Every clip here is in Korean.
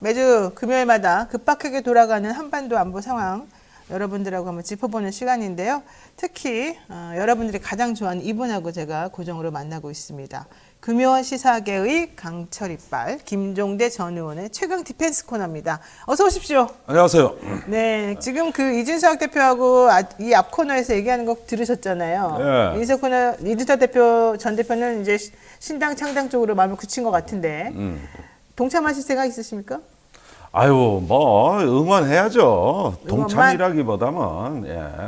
매주 금요일마다 급박하게 돌아가는 한반도 안보 상황 여러분들하고 한번 짚어보는 시간인데요. 특히 여러분들이 가장 좋아하는 이분하고 제가 고정으로 만나고 있습니다. 금요원 시사계의 강철이빨 김종대 전 의원의 최강 디펜스 코너입니다. 어서 오십시오. 안녕하세요. 네, 지금 그 이준석 대표하고 이 앞 코너에서 얘기하는 거 들으셨잖아요. 네. 이준석 대표 전 대표는 이제 신당 창당 쪽으로 마음을 굳힌 것 같은데 동참하실 생각 있으십니까? 아유, 뭐 응원해야죠. 동참이라기보다는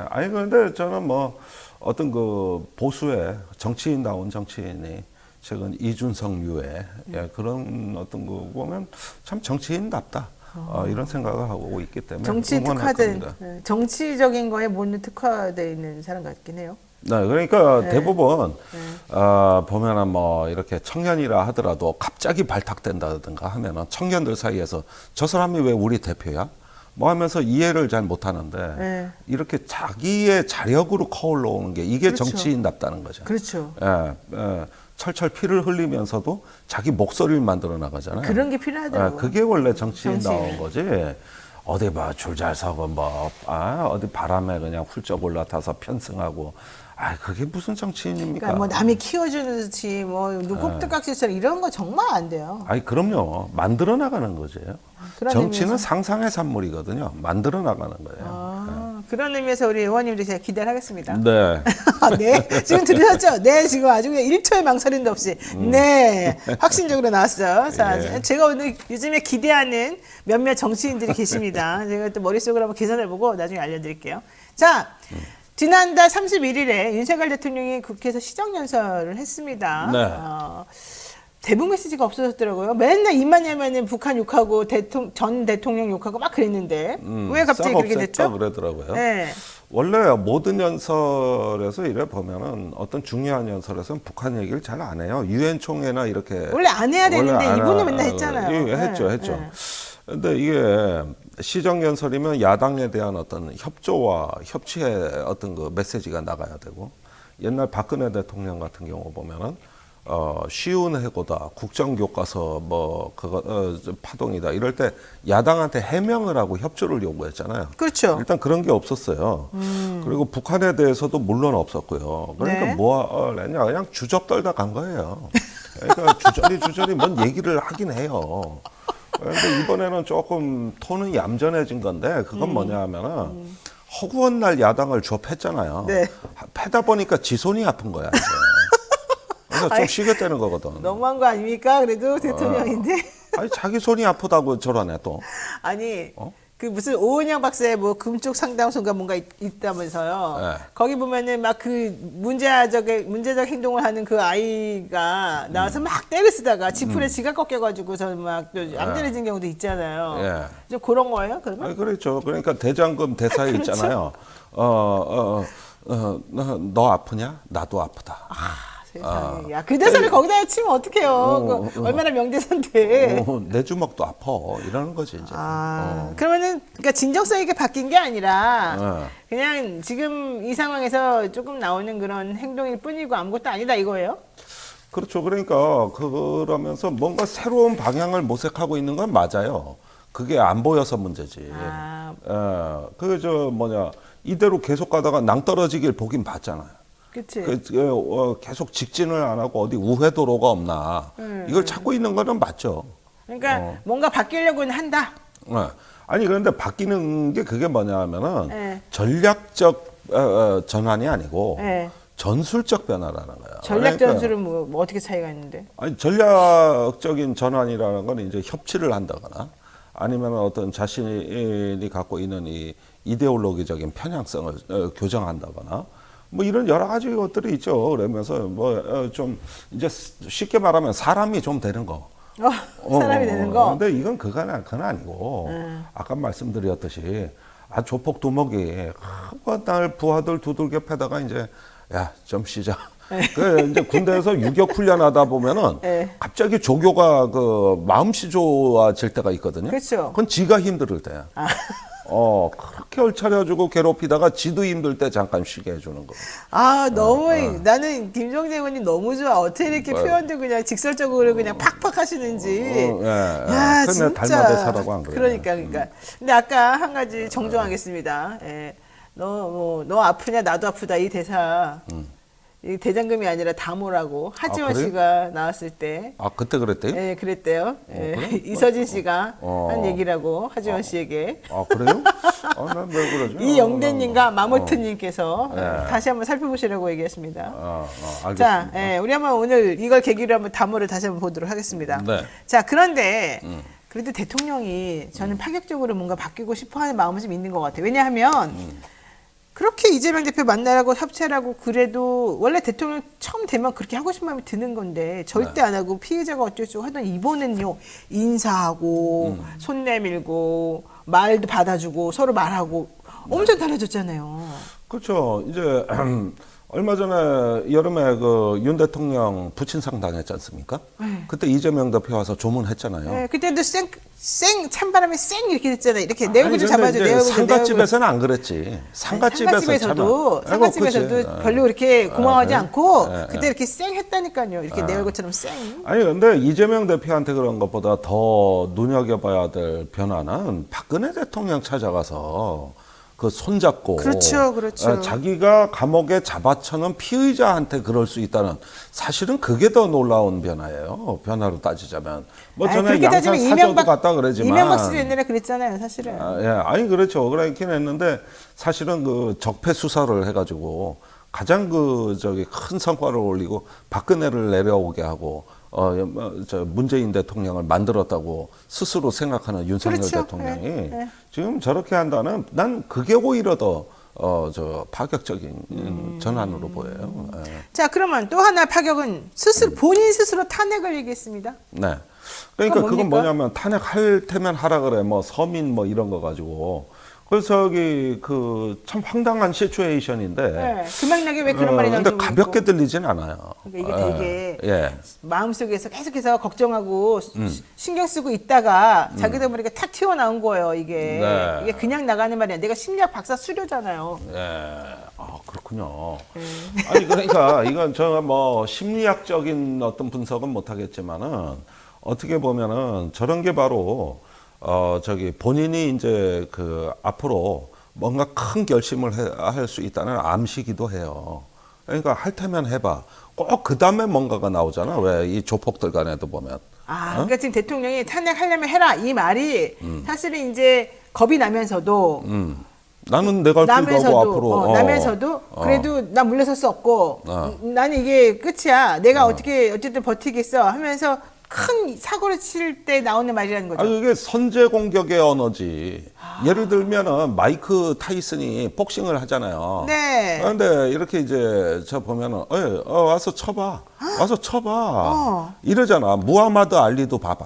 아니 그런데 저는 뭐 어떤 그 보수의 정치인다운 정치인이 최근 이준석류의 그런 어떤 거 보면 참 정치인답다. 이런 생각을 하고 있기 때문에 정치 특화된 정치적인 거에 모두 특화되어 있는 사람 같긴 해요. 네, 그러니까 대부분 보면은 뭐 이렇게 청년이라 하더라도 갑자기 발탁된다든가 하면은 청년들 사이에서 저 사람이 왜 우리 대표야? 뭐 하면서 이해를 잘 못하는데 이렇게 자기의 자력으로 커 올라오는 게 이게 그렇죠. 정치인답다는 거죠. 그렇죠. 철철 피를 흘리면서도 자기 목소리를 만들어 나가잖아요. 그런 게 필요하더라고요. 그게 원래 정치인다운 거지. 어디 봐 줄 잘 서고 뭐 어디 바람에 그냥 훌쩍 올라타서 편승하고 그게 무슨 정치인입니까? 그러니까 뭐 남이 키워주는 듯이 뭐 꼭두각시처럼 이런 거 정말 안 돼요. 그럼요. 만들어 나가는 거죠. 정치는 의미에서. 상상의 산물이거든요. 만들어 나가는 거예요. 그런 의미에서 우리 의원님들 제가 기대를 하겠습니다. 네. 네, 지금 들으셨죠? 네, 지금 아주 그냥 1초의 망설임도 없이 네, 확신적으로 나왔어요. 자, 제가 오늘 요즘에 기대하는 몇몇 정치인들이 계십니다. 제가 또 머릿속으로 한번 계산해보고 나중에 알려드릴게요. 자, 지난달 31일에 윤석열 대통령이 국회에서 시정연설을 했습니다. 네. 대북 메시지가 없어졌더라고요. 맨날 입만 열면은 북한 욕하고 전 대통령 욕하고 막 그랬는데 왜 갑자기 그렇게 됐죠? 그러더라고요. 네. 원래 모든 연설에서 이래 보면은 어떤 중요한 연설에서는 북한 얘기를 잘 안 해요. 유엔 총회나 이렇게 원래 안 해야 되는데 이분은 맨날 했잖아요. 했죠. 근데 이게 시정연설이면 야당에 대한 어떤 협조와 협치의 어떤 그 메시지가 나가야 되고 옛날 박근혜 대통령 같은 경우 보면은 쉬운 해고다, 국정교과서 뭐 그거 파동이다 이럴 때 야당한테 해명을 하고 협조를 요구했잖아요. 그렇죠. 일단 그런 게 없었어요. 그리고 북한에 대해서도 물론 없었고요. 그러니까 네. 뭐냐 그냥 주접 떨다 간 거예요. 그러니까 주저리 뭔 얘기를 하긴 해요. 그런데 이번에는 조금 톤은 얌전해진 건데 그건 뭐냐 하면은 허구한 날 야당을 좁혔잖아요. 네. 패다 보니까 지 손이 아픈 거야. 이제. 그래서 좀 쉬겠다는 거거든. 너무한 거 아닙니까? 그래도 대통령인데. 자기 손이 아프다고 저러네 또. 아니 그 무슨 오은영 박사의 뭐 금쪽 상담소가 뭔가 있다면서요. 네. 거기 보면은 막 그 문제적 행동을 하는 그 아이가 나와서 막 때를 쓰다가 지풀에 지가 꺾여가지고 저는 막 암전해진 경우도 있잖아요. 좀 그런 거예요? 그러면? 그렇죠. 그러니까 대장금 대사에 그렇죠? 있잖아요. 너 아프냐? 나도 아프다. 세상에. 야, 그 대사를 거기다 치면 어떡해요. 얼마나 명대사인데. 내 주먹도 아파. 이러는 거지, 이제. 그러면은, 그러니까 진정성 있게 바뀐 게 아니라, 그냥 지금 이 상황에서 조금 나오는 그런 행동일 뿐이고 아무것도 아니다 이거예요? 그렇죠. 그러니까, 그러면서 뭔가 새로운 방향을 모색하고 있는 건 맞아요. 그게 안 보여서 문제지. 이대로 계속 가다가 낭떠러지길 보긴 봤잖아요. 그치. 계속 직진을 안 하고 어디 우회도로가 없나. 이걸 찾고 있는 거는 맞죠. 그러니까 뭔가 바뀌려고는 한다. 아니, 그런데 바뀌는 게 그게 뭐냐 하면은 전략적 전환이 아니고 전술적 변화라는 거야. 전략 전술은 뭐 어떻게 차이가 있는데? 아니, 전략적인 전환이라는 건 이제 협치를 한다거나 아니면 어떤 자신이 갖고 있는 이 이데올로기적인 편향성을 교정한다거나 뭐 이런 여러 가지 것들이 있죠. 그러면서 좀 이제 쉽게 말하면 사람이 좀 되는 거. 사람이 되는 거. 근데 이건 그건 아니고 아까 말씀드렸듯이 조폭 두목이 날 부하들 두들겨 패다가 이제 야, 좀 쉬자. 그 이제 군대에서 유격 훈련하다 보면은 갑자기 조교가 그 마음씨 좋아질 때가 있거든요. 그렇죠. 그건 지가 힘들 때야. 그렇게 얼차려주고 괴롭히다가 지도 힘들 때 잠깐 쉬게 해주는 거. 아, 너무, 나는 김정재 의원님 너무 좋아. 어떻게 이렇게 표현도 그냥 직설적으로 그냥 팍팍 하시는지. 야, 근데 진짜. 닮아대 사라고 안 그래요. 그러니까. 근데 아까 한 가지 정정하겠습니다. 예. 너 아프냐, 나도 아프다. 이 대사. 이 대장금이 아니라 다모라고 하지원 그래요? 씨가 나왔을 때. 그때 그랬대요? 예, 그랬대요. 예, 그래? 이서진 씨가 한 얘기라고 하지원 씨에게. 그래요? 난 왜 그러죠? 이영대님과 마모트님께서 다시 한번 살펴보시라고 얘기했습니다. 알겠습니다. 자, 우리 한번 오늘 이걸 계기로 한번 담화를 다시 한번 보도록 하겠습니다. 네. 자, 그런데 그래도 대통령이 저는 파격적으로 뭔가 바뀌고 싶어하는 마음은 좀 있는 것 같아요. 왜냐하면 그렇게 이재명 대표 만나라고 협치하라고 그래도 원래 대통령 처음 되면 그렇게 하고 싶은 마음이 드는 건데 절대 안 하고 피해자가 어쩌고 하던 이번엔요 인사하고 손 내밀고 말도 받아주고 서로 말하고 엄청 달라졌잖아요. 그렇죠. 이제 얼마 전에 여름에 그 윤 대통령 부친상 당했지 않습니까? 그때 이재명 대표 와서 조문했잖아요. 네, 그때도 쌩 찬바람에 쌩 이렇게 됐잖아요. 이렇게 내 얼굴 좀 잡아줘. 내 얼굴 좀, 상갓집에서는 안 그랬지. 상갓집에서도 별로 그렇게 고마워하지 않고 그때 이렇게 쌩 했다니까요. 이렇게 내 얼굴처럼 쌩. 아니 근데 이재명 대표한테 그런 것보다 더 눈여겨봐야 될 변화는 박근혜 대통령 찾아가서 그 손잡고 그렇죠. 자기가 감옥에 잡아쳐는 피의자한테 그럴 수 있다는 사실은 그게 더 놀라운 변화예요. 변화로 따지자면 뭐 전에 양산 사저도 갔다 그러지만 이명박 씨도 옛날에 그랬잖아요. 사실은. 아니 그렇죠. 그렇긴 했는데 사실은 그 적폐 수사를 해가지고 가장 큰 성과를 올리고 박근혜를 내려오게 하고 문재인 대통령을 만들었다고 스스로 생각하는 윤석열 대통령이 지금 저렇게 한다는 난 그게 오히려 더 파격적인 전환으로 보여요. 자, 그러면 또 하나 파격은 본인 스스로 탄핵을 얘기했습니다. 네. 그러니까 그건 뭐냐면 탄핵할 테면 하라 그래. 뭐 서민 뭐 이런 거 가지고. 그래서 참 황당한 시츄에이션인데. 그 맥락에 왜 그런 말이 나오는지. 근데 가볍게 들리진 않아요. 그러니까 이게 되게 마음속에서 계속해서 걱정하고 신경 쓰고 있다가 자기도 모르게 탁 튀어나온 거예요. 이게 그냥 나가는 말이 아니라 내가 심리학 박사 수료잖아요. 그렇군요. 아니 그러니까 이건 제가 뭐 심리학적인 어떤 분석은 못하겠지만은 어떻게 보면은 저런 게 바로 본인이 이제 앞으로 뭔가 큰 결심을 할 수 있다는 암시기도 해요. 그러니까 할 테면 해봐. 꼭 그 다음에 뭔가가 나오잖아. 왜 이 조폭들 간에도 보면. 그러니까 지금 대통령이 탄핵하려면 해라. 이 말이 사실은 이제 겁이 나면서도 나는 내가 할 길도 하고 앞으로. 나면서도 그래도 나 물러설 수 없고 나는 이게 끝이야. 내가 어쨌든 버티겠어 하면서 큰 사고를 칠 때 나오는 말이라는 거죠. 이게 선제 공격의 언어지. 예를 들면은 마이크 타이슨이 복싱을 하잖아요. 네. 그런데 이렇게 이제 보면은 와서 쳐봐. 와서 쳐봐. 이러잖아. 무하마드 알리도 봐봐.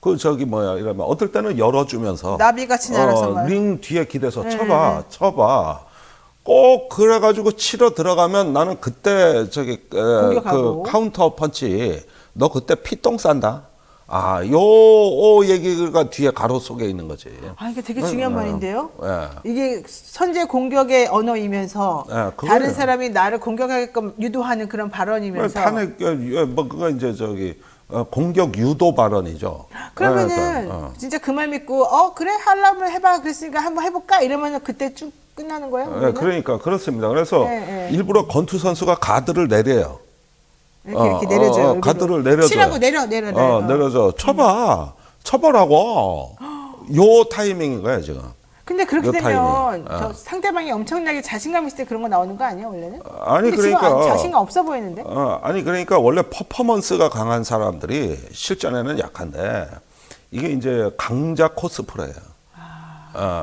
이러면 어떨 때는 열어주면서 나비같이 날아서 링 뒤에 기대서 쳐봐. 꼭 그래가지고 치러 들어가면 나는 그때 그 카운터 펀치 너 그때 피똥 싼다. 요 얘기가 뒤에 가로 속에 있는 거지. 이게 되게 중요한 말인데요. 이게 선제 공격의 언어이면서 다른 사람이 나를 공격하게끔 유도하는 그런 발언이면서 탄핵 그거 이제 공격 유도 발언이죠. 그러면은 진짜 그 말 믿고 그래 하려면 해봐 그랬으니까 한번 해볼까 이러면은 그때 쭉 끝나는 거예요? 그러니까 그렇습니다. 그래서 일부러 권투 선수가 가드를 내려요. 이렇게 내려줘요. 가드를 내려줘. 치라고 내려줘. 쳐보라고. 요 타이밍인 거야 지금. 근데 그렇게 되면 상대방이 엄청나게 자신감 있을 때 그런 거 나오는 거 아니야 원래는? 아니 그러니까 지금 자신감 없어 보이는데? 아니 그러니까 원래 퍼포먼스가 강한 사람들이 실전에는 약한데 이게 이제 강자 코스프레예요.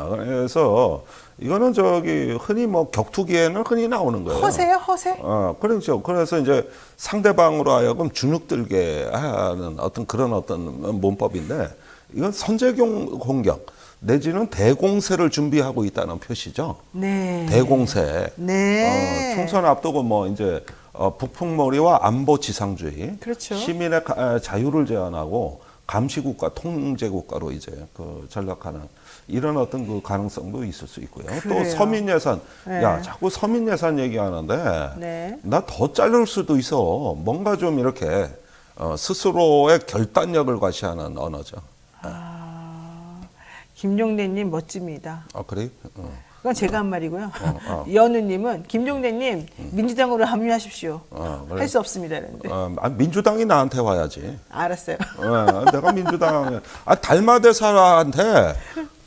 그래서 이거는 흔히 뭐 격투기에는 흔히 나오는 거예요. 허세요, 허세? 그렇죠. 그래서 이제 상대방으로 하여금 주눅들게 하는 그런 문법인데 이건 선제 공격 내지는 대공세를 준비하고 있다는 표시죠. 네. 대공세. 네. 총선 앞두고 뭐 북풍몰이와 안보 지상주의, 그렇죠. 시민의 자유를 제한하고 감시국가, 통제국가로 이제 그 전락하는 이런 어떤 그 가능성도 있을 수 있고요. 그래요. 또 서민 예산, 네. 야 자꾸 서민 예산 얘기하는데 네. 나 더 자를 수도 있어. 뭔가 좀 이렇게 스스로의 결단력을 과시하는 언어죠. 김종대님 멋집니다. 아 그래? 그건 제가 한 말이고요. 어. 연우님은 김종대님 민주당으로 합류하십시오. 그래. 할 수 없습니다. 그런데 민주당이 나한테 와야지. 알았어요. 내가 민주당 달마대사한테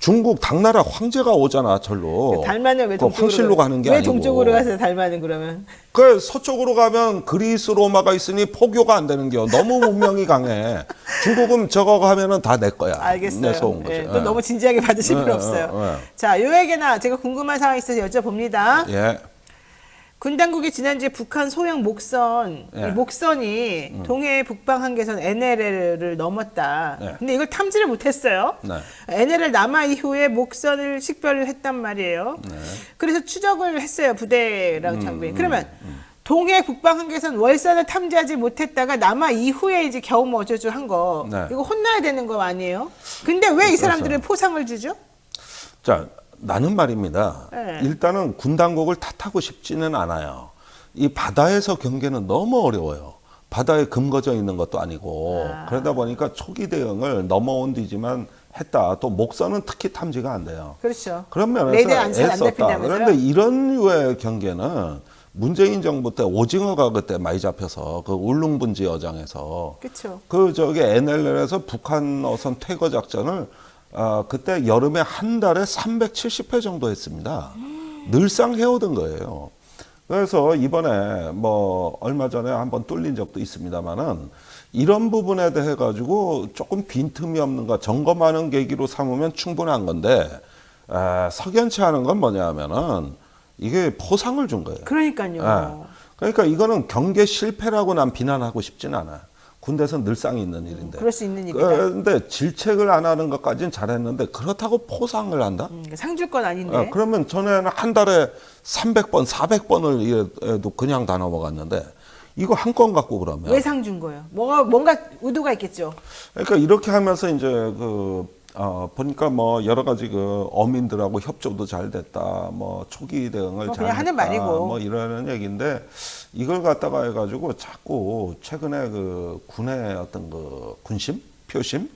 중국 당나라 황제가 오잖아 절로. 달마는 왜 그 동쪽으로 황실로 가는 게 왜 아니고. 동쪽으로 가서 달마는 그러면? 그 서쪽으로 가면 그리스 로마가 있으니 포교가 안 되는겨. 너무 문명이 강해. 중국은 저거 가면은 다 내 거야. 알겠어요. 내서 온 거지. 예, 또 너무 진지하게 받으실 필요 없어요. 자, 요에게나 제가 궁금한 사항이 있어서 여쭤봅니다. 예. 군 당국이 지난주에 북한 소형 목선, 예. 이 목선이 동해 북방 한계선 NLL을 넘었다. 예. 근데 이걸 탐지를 못했어요. 네. NLL 남하 이후에 목선을 식별을 했단 말이에요. 그래서 추적을 했어요, 부대랑 장비. 그러면 동해 북방 한계선 월선을 탐지하지 못했다가 남하 이후에 이제 겨우 뭐 어쩌죠 한 거. 네. 이거 혼나야 되는 거 아니에요? 근데 왜 이 사람들은 포상을 주죠? 자, 나는 말입니다. 네. 일단은 군 당국을 탓하고 싶지는 않아요. 이 바다에서 경계는 너무 어려워요. 바다에 금거져 있는 것도 아니고 그러다 보니까 초기 대응을 넘어온 뒤지만 했다. 또 목선은 특히 탐지가 안 돼요. 그렇죠. 그런 면에서 레이더 안 애썼다. 잡힌다면서요? 그런데 이런 류의 경계는 문재인 정부 때 오징어가 그때 많이 잡혀서 그 울릉분지 여장에서 그렇죠. 그 저기 NLL에서 북한 어선 퇴거 작전을 그때 여름에 한 달에 370회 정도 했습니다. 늘상 해오던 거예요. 그래서 이번에 뭐 얼마 전에 한번 뚫린 적도 있습니다만은 이런 부분에 대해 가지고 조금 빈틈이 없는가 점검하는 계기로 삼으면 충분한 건데 석연치 않은 건 뭐냐면은 이게 포상을 준 거예요. 그러니까요. 그러니까 이거는 경계 실패라고 난 비난하고 싶진 않아요. 군대에서 늘상 있는 일인데. 그럴 수 있는 일이다. 그런데 질책을 안 하는 것까지는 잘했는데 그렇다고 포상을 한다? 상 줄 건 아닌데. 그러면 전에는 한 달에 300번, 400번을 해도 그냥 다 넘어갔는데 이거 한 건 갖고 그러면. 왜 상 준 거예요? 뭔가 의도가 있겠죠. 그러니까 이렇게 하면서 이제 보니까 뭐 여러 가지 그 어민들하고 협조도 잘 됐다. 뭐 초기 대응을 그냥 잘 하는 했다. 말이고. 뭐 이러는 얘기인데 이걸 갖다가 해가지고 자꾸 최근에 그 군의 어떤 그 군심, 표심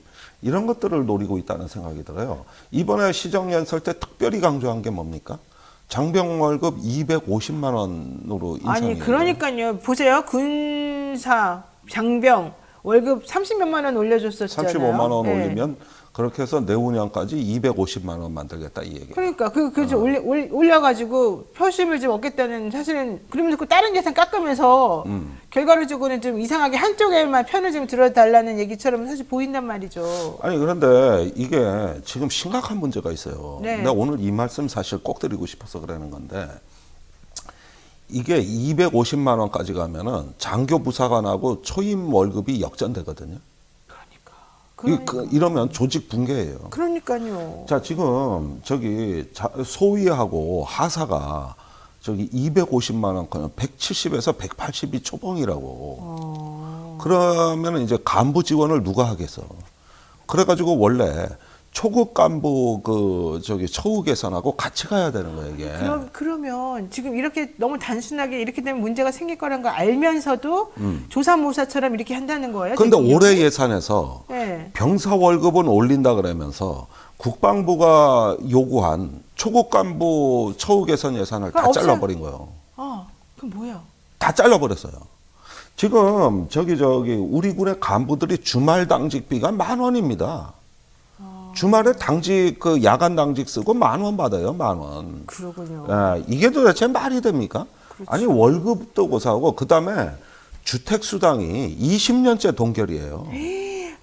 이런 것들을 노리고 있다는 생각이 들어요. 이번에 시정연설 때 특별히 강조한 게 뭡니까? 장병 월급 250만 원으로 인상이. 아니 그러니까요. 보세요. 군사, 장병 월급 30몇만 원 올려줬었잖아요. 35만 원 네. 올리면 그렇게 해서 내후년까지 250만 원 만들겠다 이 얘기예요. 그러니까 그저 올려가지고 표심을 좀 얻겠다는 사실은 그러면서 그 다른 예산 깎으면서 결과적으로는 좀 이상하게 한쪽에만 편을 좀 들어달라는 얘기처럼 사실 보인단 말이죠. 아니 그런데 이게 지금 심각한 문제가 있어요. 네. 내가 오늘 이 말씀 사실 꼭 드리고 싶어서 그러는 건데 이게 250만 원까지 가면은 장교 부사관하고 초임 월급이 역전되거든요. 이러면 조직 붕괴예요. 그러니까요. 자 지금 저기 소위하고 하사가 저기 250만 원 거는 170에서 180이 초봉이라고. 그러면 이제 간부 지원을 누가 하겠어? 그래가지고 원래 초급 간부 그 저기 처우 개선하고 같이 가야 되는 거예요 이게. 그러면 지금 이렇게 너무 단순하게 이렇게 되면 문제가 생길 거란 걸 알면서도 조사모사처럼 이렇게 한다는 거예요. 근데 대통령이? 올해 예산에서 네. 병사 월급은 올린다 그러면서 국방부가 요구한 초급 간부 처우 개선 예산을 다 잘라버린 거예요. 그럼 뭐야? 다 잘라버렸어요. 지금 저기 우리 군의 간부들이 주말 당직비가 10,000원입니다. 주말에 당직 그 야간 당직 쓰고 10,000원 받아요, 10,000원. 그러군요. 이게 도대체 말이 됩니까? 그렇죠. 아니 월급도 고사하고 그 다음에 주택 수당이 20년째 동결이에요.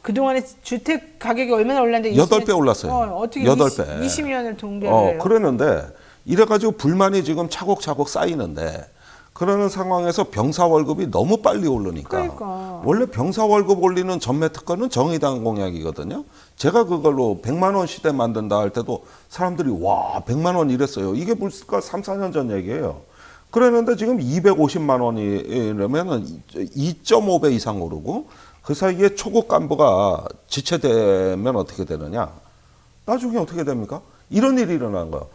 그동안에 주택 가격이 얼마나 올랐는데 8배 올랐어요. 어떻게 8배. 20년을 동결을 해요? 그러는데 이래가지고 불만이 지금 차곡차곡 쌓이는데 그러는 상황에서 병사 월급이 너무 빨리 오르니까 그러니까. 원래 병사 월급 올리는 전매 특허는 정의당 공약이거든요. 제가 그걸로 100만 원 시대 만든다 할 때도 사람들이 와 100만 원 이랬어요. 이게 불과 3, 4년 전 얘기예요. 그랬는데 지금 250만 원이라면 2.5배 이상 오르고 그 사이에 초급 간부가 지체되면 어떻게 되느냐? 나중에 어떻게 됩니까? 이런 일이 일어나는 거예요.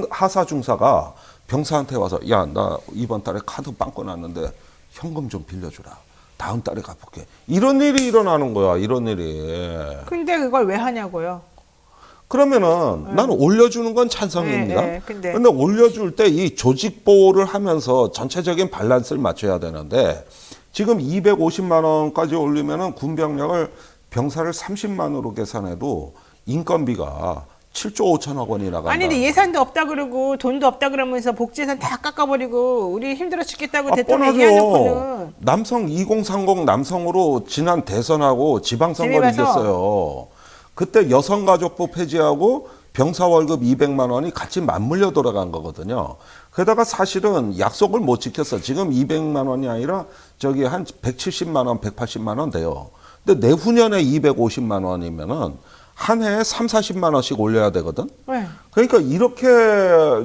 하사 중사가 병사한테 와서 야, 나 이번 달에 카드 빵꾸 났는데 현금 좀 빌려주라. 다음 달에 갚을게. 이런 일이 일어나는 거야. 이런 일이. 근데 그걸 왜 하냐고요? 그러면은 나는 올려주는 건 찬성입니다. 근데 올려줄 때 이 조직 보호를 하면서 전체적인 밸런스를 맞춰야 되는데 지금 250만 원까지 올리면은 군병력을 병사를 30만으로 계산해도 인건비가 7조 5천억 원이 나간다. 아니 근데 예산도 없다 그러고 돈도 없다 그러면서 복지예산 다 깎아버리고 우리 힘들어 죽겠다고 대통령 뻔하죠. 얘기하는 남성 2030 남성으로 지난 대선하고 지방선거를 재미봐서. 이겼어요. 그때 여성가족부 폐지하고 병사 월급 200만 원이 같이 맞물려 돌아간 거거든요. 게다가 사실은 약속을 못 지켰어. 지금 200만 원이 아니라 저기 한 170만 원, 180만 원 돼요. 근데 내후년에 250만 원이면은 한 해에 3, 40만 원씩 올려야 되거든. 네. 그러니까 이렇게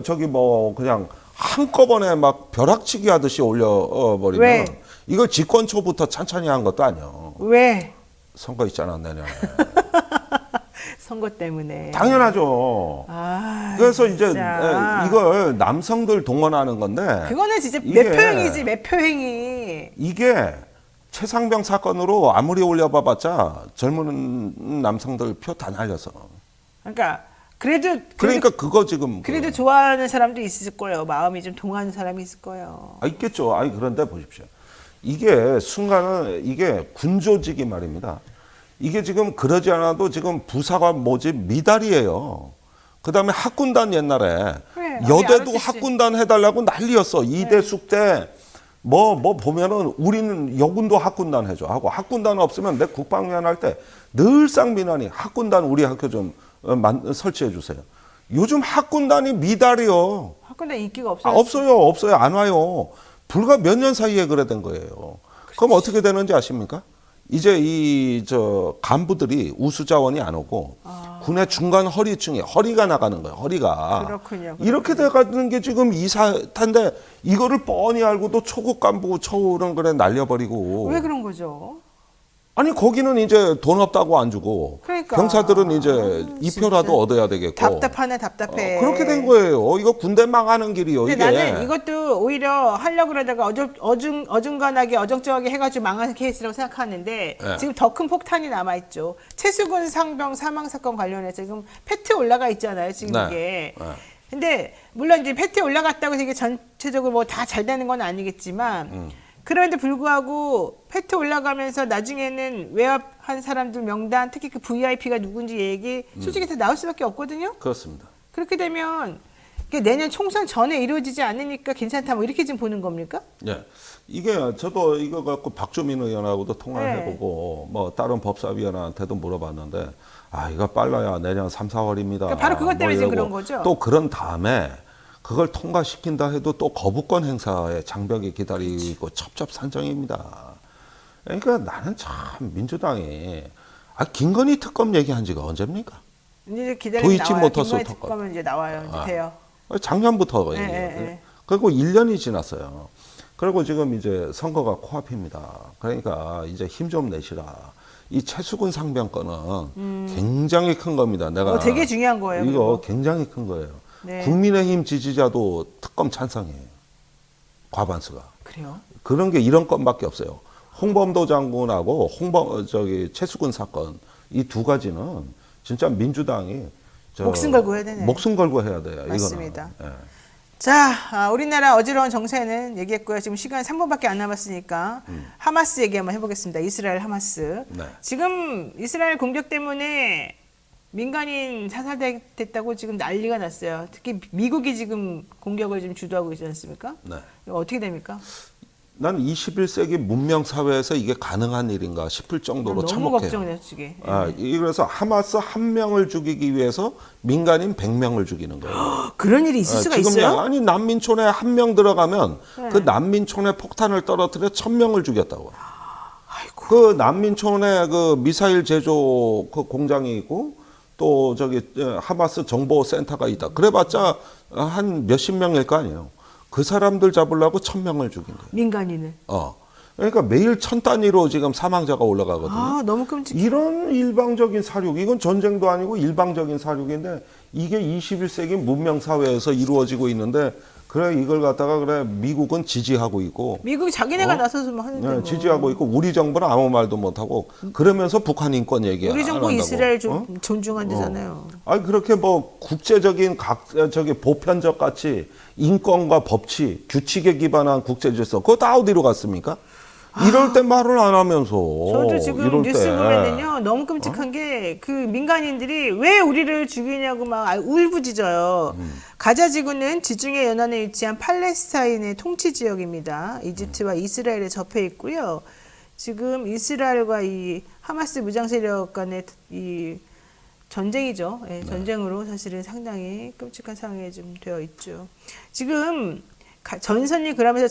저기 뭐 그냥 한꺼번에 막 벼락치기 하듯이 올려버리면 왜? 이걸 집권 초부터 찬찬히 한 것도 아니에요. 왜? 선거 있잖아 내년에. 선거 때문에. 당연하죠. 아, 그래서 이제 진짜. 이걸 남성들 동원하는 건데 그거는 진짜 이게- 매표행위지 매표행위. 이게 최상병 사건으로 아무리 올려봐봤자 젊은 남성들 표 다 날려서. 그러니까 그래도 그러니까 그거 지금 그래도 좋아하는 사람도 있을 거예요. 마음이 좀 동하는 사람이 있을 거예요. 있겠죠. 아니 그런데 보십시오. 이게 순간은 이게 군조직이 말입니다. 이게 지금 그러지 않아도 지금 부사관 모집 미달이에요. 그다음에 학군단 옛날에 그래, 여대도 ROTC. 학군단 해달라고 난리였어. 이대 숙대 뭐 보면은 우리는 여군도 학군단 해줘 하고 학군단 없으면 내 국방위원 할 때 늘상 민원이 학군단 우리 학교 좀 설치해 주세요. 요즘 학군단이 미달이요. 학군단 인기가 없어요. 없어요. 안 와요. 불과 몇 년 사이에 그래 된 거예요. 그럼 어떻게 되는지 아십니까? 이제 간부들이 우수자원이 안 오고 군의 중간 허리층에 허리가 나가는 거예요. 허리가. 그렇군요. 이렇게 돼가는 게 지금 이 사태인데 이거를 뻔히 알고도 초급 간부 처우는 그래 날려버리고. 왜 그런 거죠? 아니 거기는 이제 돈 없다고 안 주고 그러니까. 병사들은 이제 이표라도 진짜. 얻어야 되겠고. 답답하네 답답해. 그렇게 된 거예요. 이거 군대 망하는 길이요. 근데 이게. 나는 이것도 오히려 하려고 그러다가 어중간하게 어정쩡하게 해가지고 망한 케이스라고 생각하는데 네. 지금 더 큰 폭탄이 남아있죠. 최수근 상병 사망사건 관련해서 지금 패트 올라가 있잖아요. 지금 네. 이게. 네. 근데 물론 이제 패트에 올라갔다고 해서 이게 전체적으로 뭐 다 잘 되는 건 아니겠지만 그럼에도 불구하고 패트 올라가면서 나중에는 외압한 사람들 명단 특히 그 VIP가 누군지 얘기 솔직히 다 나올 수밖에 없거든요. 그렇습니다. 그렇게 되면 이게 내년 총선 전에 이루어지지 않으니까 괜찮다 뭐 이렇게 지금 보는 겁니까? 예. 이게 저도 이거 갖고 박주민 의원하고도 통화를 네. 해보고 뭐 다른 법사위원한테도 물어봤는데 이거 빨라야 내년 3, 4월입니다. 그러니까 바로 그것 때문에 지금 그런 거죠? 또 그런 다음에 그걸 통과시킨다 해도 또 거부권 행사에 장벽이 기다리고 첩첩산정입니다. 그러니까 나는 참 민주당이 김건희 특검 얘기한 지가 언제입니까? 이제 기다리면 도이치 나와요. 모터스 김건희 특검. 특검은 이제 나와요. 이제 돼요. 작년부터 네, 얘기해요. 네. 그리고 1년이 지났어요. 그리고 지금 이제 선거가 코앞입니다. 그러니까 이제 힘 좀 내시라. 이 최수근 상병 건은 굉장히 큰 겁니다. 내가 되게 중요한 거예요. 이거 그리고. 굉장히 큰 거예요. 네. 국민의힘 지지자도 특검 찬성해요. 과반수가. 그래요? 그런 게 이런 건밖에 없어요. 홍범도 장군하고 최수근 사건 이 두 가지는 진짜 민주당이 목숨 걸고 해야 되네. 목숨 걸고 해야 돼요. 맞습니다. 이거는. 예. 자, 우리나라 어지러운 정세는 얘기했고요. 지금 시간 3분밖에 안 남았으니까 하마스 얘기 한번 해보겠습니다. 이스라엘 하마스. 네. 지금 이스라엘 공격 때문에 민간인 사살됐다고 지금 난리가 났어요. 특히 미국이 지금 공격을 지금 주도하고 있지 않습니까? 네. 이거 어떻게 됩니까? 난 21세기 문명 사회에서 이게 가능한 일인가 싶을 정도로 너무 참혹해요. 걱정돼요, 지금. 그래서 하마스 한 명을 죽이기 위해서 민간인 100명을 죽이는 거예요. 그런 일이 있을 수가 지금 있어요? 아니 난민촌에 한 명 들어가면 네. 그 난민촌에 폭탄을 떨어뜨려 1000명을 죽였다고. 아이고. 그 난민촌에 그 미사일 제조 그 공장이 있고 또 하마스 정보 센터가 있다. 그래봤자 한 몇십 명일 거 아니에요. 그 사람들 잡으려고 1000명을 죽인 거예요. 민간인을. 그러니까 매일 1000단위로 지금 사망자가 올라가거든요. 아, 너무 끔찍해. 이런 일방적인 사륙, 이건 전쟁도 아니고 일방적인 사륙인데 이게 21세기 문명 사회에서 이루어지고 있는데 그래 이걸 갖다가 그래 미국은 지지하고 있고 미국이 자기네가 나서서 뭐 하는데 뭐. 지지하고 있고 우리 정부는 아무 말도 못 하고 그러면서 북한 인권 얘기 우리 안 정부 한다고. 이스라엘 존중한대잖아요. 아니 그렇게 뭐 국제적인 저기 보편적 가치, 인권과 법치, 규칙에 기반한 국제 질서 그거 다 어디로 갔습니까? 이럴 때 말을 안 하면서 저도 지금 이럴 뉴스 때. 보면은요 너무 끔찍한 게 그 민간인들이 왜 우리를 죽이냐고 막 울부짖어요. 가자 지구는 지중해 연안에 위치한 팔레스타인의 통치 지역입니다. 이집트와 이스라엘에 접해 있고요. 지금 이스라엘과 이 하마스 무장 세력 간의 이 전쟁이죠. 예, 전쟁으로 사실은 상당히 끔찍한 상황에 좀 되어 있죠. 지금 전선이 그러면서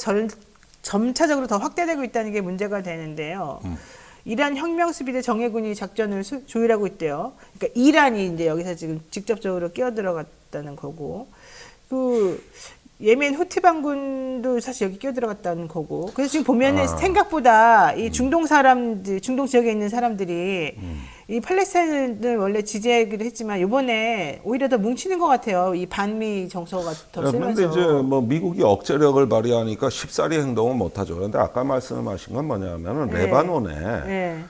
점차적으로 더 확대되고 있다는 게 문제가 되는데요. 이란 혁명수비대 정예군이 작전을 조율하고 있대요. 그러니까 이란이 이제 여기서 지금 직접적으로 끼어들어갔다는 거고, 그 예멘 후티 반군도 사실 여기 끼어들어갔다는 거고. 그래서 지금 보면은 생각보다 이 중동 사람들, 중동 지역에 있는 사람들이 이 팔레스타인을 원래 지지하기도 했지만 이번에 오히려 더 뭉치는 것 같아요. 이 반미 정서가 더 그런데 세면서. 이제 뭐 미국이 억제력을 발휘하니까 쉽사리 행동은 못하죠. 그런데 아까 말씀하신 건 뭐냐면은 네. 레바논에 네.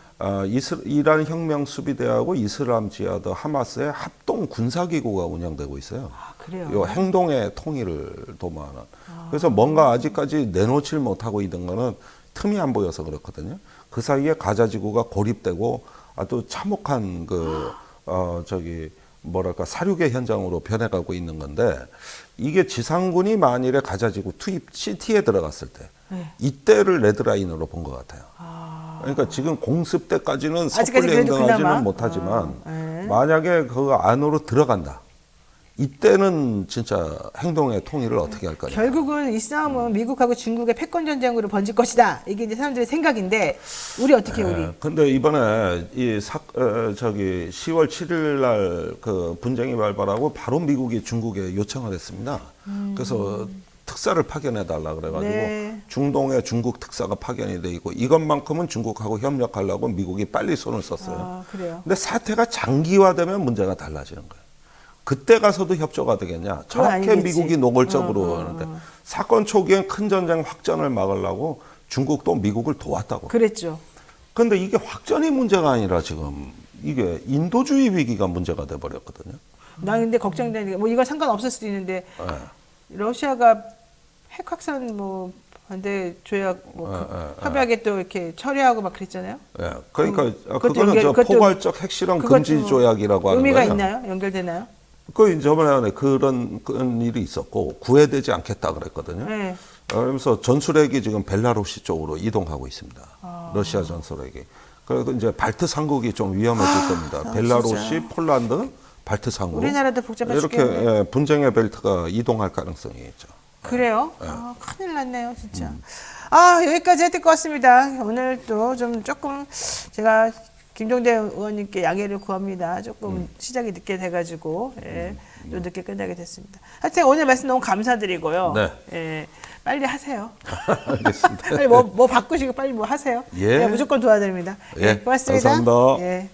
이란 혁명 수비대하고 이슬람 지하드 하마스의 합동 군사기구가 운영되고 있어요. 아, 그래요? 요 행동의 통일을 도모하는. 그래서 뭔가 아직까지 내놓질 못하고 있던 거는 틈이 안 보여서 그렇거든요. 그 사이에 가자지구가 고립되고 아주 참혹한 저기 뭐랄까 사륙의 현장으로 변해가고 있는 건데 이게 지상군이 만일에 가자지구 투입 시티에 들어갔을 때 네. 이때를 레드라인으로 본 것 같아요. 그러니까 지금 공습 때까지는 섣불리 그래도 그나마? 행동하지는 못하지만 네. 만약에 그 안으로 들어간다. 이때는 진짜 행동의 통일을 어떻게 할 거냐. 결국은 이 싸움은 미국하고 중국의 패권 전쟁으로 번질 것이다. 이게 이제 사람들의 생각인데 우리 어떻게 우리? 근데 이번에 저기 10월 7일 날 그 분쟁이 발발하고 바로 미국이 중국에 요청을 했습니다. 그래서 특사를 파견해 달라 그래가지고 네. 중동에 중국 특사가 파견이 돼 있고 이것만큼은 중국하고 협력하려고 미국이 빨리 손을 썼어요. 아, 그래요. 근데 사태가 장기화되면 문제가 달라지는 거예요. 그때 가서도 협조가 되겠냐? 저렇게 아니겠지. 미국이 노골적으로 하는데 사건 초기엔 큰 전쟁 확전을 막으려고 중국도 미국을 도왔다고. 그랬죠. 그런데 이게 확전이 문제가 아니라 지금 이게 인도주의 위기가 문제가 돼 버렸거든요. 나 근데 걱정되는 게 뭐 이건 상관없을 수도 있는데 네. 러시아가 핵 확산 뭐 반대 조약 뭐 협약에 또 이렇게 철회하고 막 그랬잖아요. 예, 그러니까 그것도 그거는 저 그것도- 포괄적 핵실험 그것도 금지 조약이라고 하는 의미가 거예요. 있나요? 연결되나요? 그 저번에 그런 일이 있었고 구애되지 않겠다 그랬거든요. 네. 그러면서 전술핵이 지금 벨라루시 쪽으로 이동하고 있습니다. 러시아 전술핵이. 그래서 이제 발트 삼국이 좀 위험해질 겁니다. 벨라루시, 진짜. 폴란드, 발트 삼국. 우리나라도 복잡해 이렇게 죽겠네. 분쟁의 벨트가 이동할 가능성이 있죠. 그래요? 아, 큰일 났네요, 진짜. 아, 여기까지 해야 될 것 같습니다. 오늘 또 좀 조금 제가 김종대 의원님께 양해를 구합니다. 조금 시작이 늦게 돼가지고 또 늦게 끝나게 됐습니다. 하여튼 오늘 말씀 너무 감사드리고요. 네. 예, 빨리 하세요. 알겠습니다. 빨리 뭐 바꾸시고 빨리 뭐 하세요. 예. 네, 무조건 도와드립니다. 예, 고맙습니다. 감사합니다. 예.